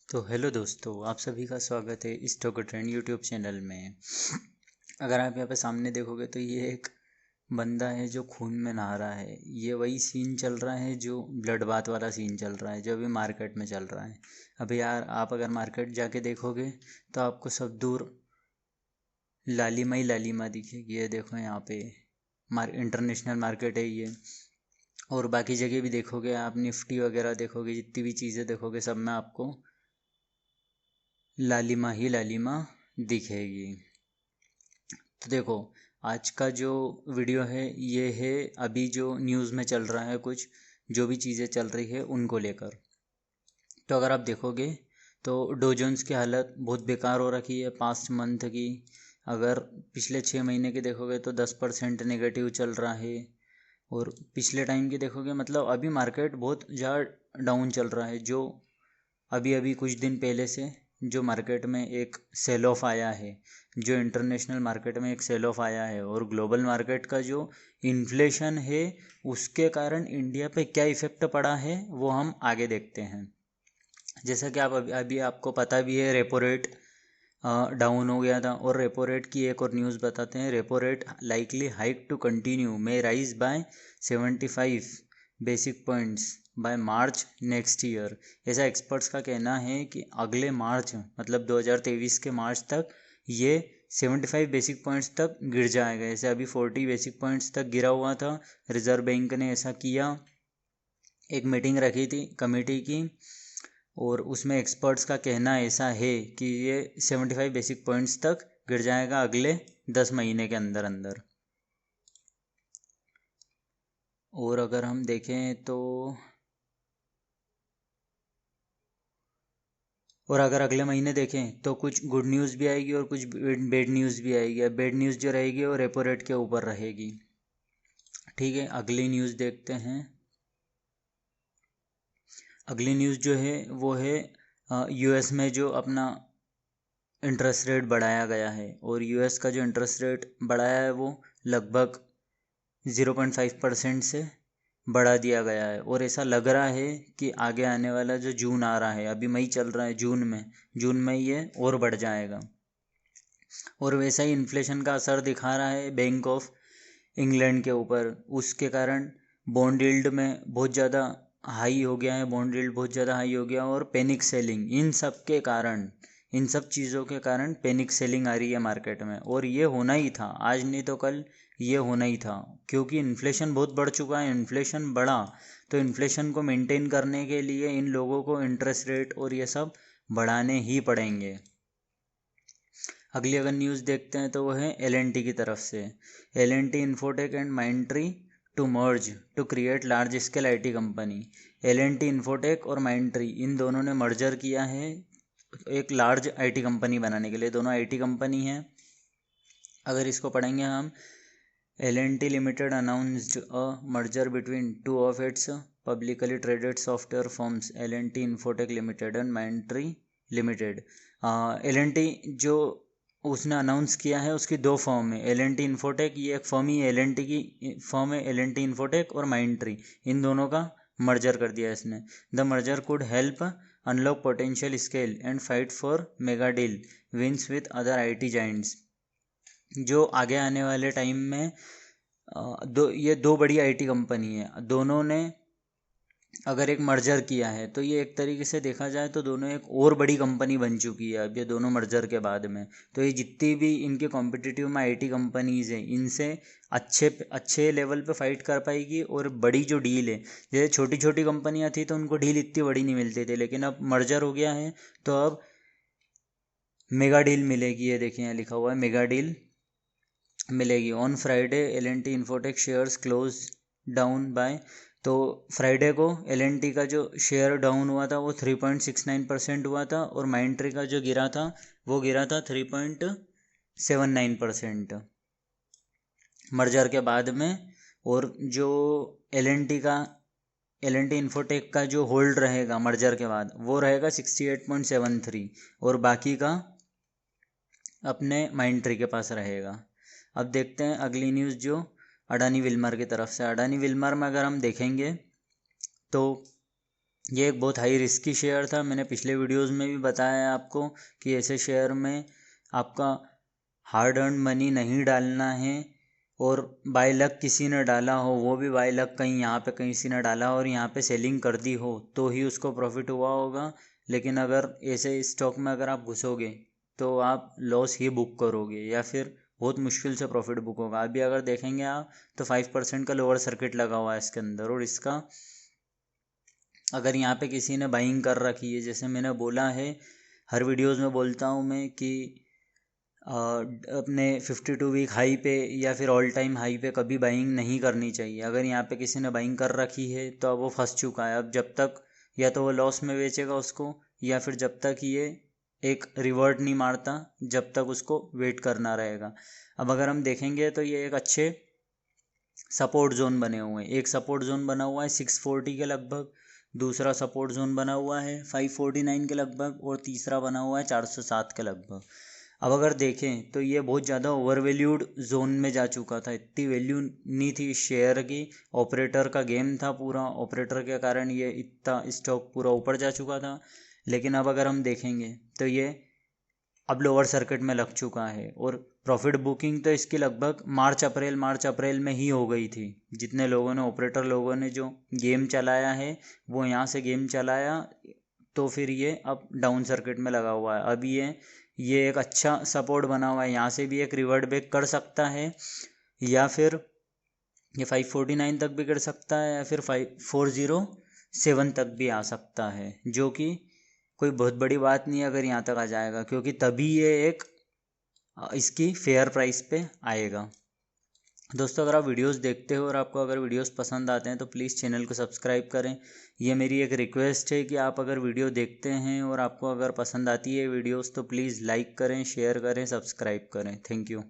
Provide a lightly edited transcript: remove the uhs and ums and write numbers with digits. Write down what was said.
तो हेलो दोस्तों, आप सभी का स्वागत है स्टॉक ट्रेंड यूट्यूब चैनल में। अगर आप यहाँ पे सामने देखोगे तो ये एक बंदा है जो खून में नहा रहा है। ये वही सीन चल रहा है जो ब्लड बाथ वाला सीन चल रहा है जो अभी मार्केट में चल रहा है। अभी यार आप अगर मार्केट जाके देखोगे तो आपको सब दूर लालिमा ही लालिमा दिखेगी। ये देखो यहाँ पे इंटरनेशनल मार्केट है ये। और बाकी जगह भी देखोगे आप, निफ्टी वगैरह देखोगे, जितनी भी चीज़ें देखोगे सब में आपको लालिमा ही लालिमा दिखेगी। तो देखो, आज का जो वीडियो है ये है अभी जो न्यूज़ में चल रहा है, कुछ जो भी चीज़ें चल रही है उनको लेकर। तो अगर आप देखोगे तो डो जोन्स की हालत बहुत बेकार हो रखी है 5 मंथ की। अगर पिछले 6 महीने की देखोगे तो 10% नेगेटिव चल रहा है। और पिछले टाइम की देखोगे, मतलब अभी मार्केट बहुत ज़्यादा डाउन चल रहा है। जो अभी अभी कुछ दिन पहले से जो मार्केट में एक सेल ऑफ आया है, जो इंटरनेशनल मार्केट में एक सेल ऑफ आया है, और ग्लोबल मार्केट का जो इन्फ्लेशन है उसके कारण इंडिया पे क्या इफ़ेक्ट पड़ा है वो हम आगे देखते हैं। जैसा कि आप अभी आपको पता भी है, रेपो रेट डाउन हो गया था। और रेपो रेट की एक और न्यूज़ बताते हैं। Repo rate likely hike to continue may rise by 75 basic points by March next year. ऐसा एक्सपर्ट्स का कहना है कि अगले मार्च, मतलब 2023 के मार्च तक ये 75 बेसिक पॉइंट्स तक गिर जाएगा। ऐसे अभी 40 बेसिक पॉइंट्स तक गिरा हुआ था। रिजर्व बैंक ने ऐसा किया, एक मीटिंग रखी थी कमेटी की, और उसमें एक्सपर्ट्स का कहना ऐसा है कि ये 75 बेसिक पॉइंट्स तक गिर जाएगा अगले 10 महीने के अंदर अंदर। और अगर हम देखें तो, और अगर अगले महीने देखें तो कुछ गुड न्यूज़ भी आएगी और कुछ बेड न्यूज़ भी आएगी। बेड न्यूज़ जो रहेगी वो रेपो रेट के ऊपर रहेगी। ठीक है, अगली न्यूज़ देखते हैं। अगली न्यूज़ जो है वो है यूएस में जो अपना इंटरेस्ट रेट बढ़ाया गया है। और यूएस का जो इंटरेस्ट रेट बढ़ाया है वो लगभग 0.5% से बढ़ा दिया गया है। और ऐसा लग रहा है कि आगे आने वाला जो जून आ रहा है, अभी मई चल रहा है, जून में ये और बढ़ जाएगा। और वैसा ही इन्फ्लेशन का असर दिखा रहा है बैंक ऑफ इंग्लैंड के ऊपर। उसके कारण बॉन्ड यील्ड में बहुत ज़्यादा हाई हो गया है, बॉन्ड यील्ड बहुत ज़्यादा हाई हो गया। और पैनिक सेलिंग, इन सब के कारण, इन सब चीज़ों के कारण पैनिक सेलिंग आ रही है मार्केट में। और ये होना ही था, आज नहीं तो कल ये होना ही था, क्योंकि इन्फ्लेशन बहुत बढ़ चुका है। इन्फ्लेशन बढ़ा तो इन्फ्लेशन को मेंटेन करने के लिए इन लोगों को इंटरेस्ट रेट और ये सब बढ़ाने ही पड़ेंगे। अगली अगर न्यूज़ देखते हैं तो वो है एल की तरफ से। L infotech and Mindtree to merge to create large scale IT company. L infotech और माइंट्री, इन दोनों ने मर्जर किया है एक लार्ज आईटी कंपनी बनाने के लिए। दोनों आईटी कंपनी हैं। अगर इसको पढ़ेंगे हम, L&T Limited announced a merger between two of its publicly traded software firms, L&T Infotech Limited and Mindtree Limited। L&T जो उसने अनाउंस किया है उसकी दो फर्म है। L&T इन्फोटेक, ये एक फर्म ही L&T की फर्म है, L&T इन्फोटेक। और माइंट्री, इन दोनों का मर्जर कर दिया इसने। The merger could help unlock potential scale and fight for mega deal wins with other IT giants. जो आगे आने वाले टाइम में ये दो बड़ी आईटी कंपनी है, दोनों ने अगर एक मर्जर किया है तो ये एक तरीके से देखा जाए तो दोनों एक और बड़ी कंपनी बन चुकी है अब ये दोनों मर्जर के बाद में। तो ये जितनी भी इनके कॉम्पिटिटिव में आईटी कंपनीज हैं, इनसे अच्छे अच्छे लेवल पे फाइट कर पाएगी। और बड़ी जो डील है, जैसे छोटी छोटी कंपनियां थी तो उनको डील इतनी बड़ी नहीं मिलती थी, लेकिन अब मर्जर हो गया है तो अब मेगा डील मिलेगी। ये देखिए यहाँ लिखा हुआ है मेगा डील मिलेगी। On Friday L&T infotech shares close down by, तो फ्राइडे को L&T का जो शेयर डाउन हुआ था वो 3.69% हुआ था। और माइंट्री का जो गिरा था वो गिरा था 3.79% मर्जर के बाद में। और जो L&T का L&T इन्फोटेक का जो होल्ड रहेगा मर्जर के बाद वो रहेगा 68.73, और बाकी का अपने माइंट्री के पास रहेगा। अब देखते हैं अगली न्यूज़ जो अडानी विल्मर की तरफ से। अडानी विल्मर में अगर हम देखेंगे तो ये एक बहुत हाई रिस्की शेयर था। मैंने पिछले वीडियोस में भी बताया है आपको कि ऐसे शेयर में आपका हार्ड अर्न मनी नहीं डालना है, और बाय लक किसी ने डाला हो, वो भी बाय लक कहीं यहाँ पे कहीं किसी ने डाला और यहाँ पे सेलिंग कर दी हो तो ही उसको प्रॉफिट हुआ होगा। लेकिन अगर ऐसे स्टॉक में अगर आप घुसोगे तो आप लॉस ही बुक करोगे या फिर बहुत मुश्किल से प्रॉफिट बुक होगा। अभी अगर देखेंगे आप तो 5% का लोअर सर्किट लगा हुआ है इसके अंदर, और इसका अगर यहाँ पे किसी ने बाइंग कर रखी है, जैसे मैंने बोला है हर वीडियोस में बोलता हूँ मैं कि अपने 52 वीक हाई पे या फिर ऑल टाइम हाई पे कभी बाइंग नहीं करनी चाहिए। अगर यहाँ पे किसी ने बाइंग कर रखी है तो अब वो फंस चुका है। अब जब तक या तो वो लॉस में बेचेगा उसको, या फिर जब तक ये एक रिवर्ट नहीं मारता जब तक उसको वेट करना रहेगा। अब अगर हम देखेंगे तो ये एक अच्छे सपोर्ट जोन बने हुए हैं। एक सपोर्ट जोन बना हुआ है 640 के लगभग, दूसरा सपोर्ट जोन बना हुआ है 549 के लगभग, और तीसरा बना हुआ है 407 के लगभग। अब अगर देखें तो ये बहुत ज़्यादा ओवर वैल्यूड जोन में जा चुका था, इतनी वैल्यू नहीं थी इस शेयर की। ऑपरेटर का गेम था पूरा, ऑपरेटर के कारण ये इतना स्टॉक पूरा ऊपर जा चुका था। लेकिन अब अगर हम देखेंगे तो ये अब लोअर सर्किट में लग चुका है, और प्रॉफिट बुकिंग तो इसकी लगभग मार्च अप्रैल में ही हो गई थी। जितने लोगों ने, ऑपरेटर लोगों ने जो गेम चलाया है वो यहाँ से गेम चलाया, तो फिर ये अब डाउन सर्किट में लगा हुआ है। अब ये एक अच्छा सपोर्ट बना हुआ है, यहाँ से भी एक रिवर्ट बैक कर सकता है, या फिर ये 549 तक भी कर सकता है, या फिर 5407 तक भी आ सकता है, जो कि कोई बहुत बड़ी बात नहीं है अगर यहाँ तक आ जाएगा, क्योंकि तभी ये एक इसकी फेयर प्राइस पे आएगा। दोस्तों, अगर आप वीडियोस देखते हो और आपको अगर वीडियोस पसंद आते हैं तो प्लीज़ चैनल को सब्सक्राइब करें। ये मेरी एक रिक्वेस्ट है कि आप अगर वीडियो देखते हैं और आपको अगर पसंद आती है वीडियोस तो प्लीज़ लाइक करें, शेयर करें, सब्सक्राइब करें। Thank you.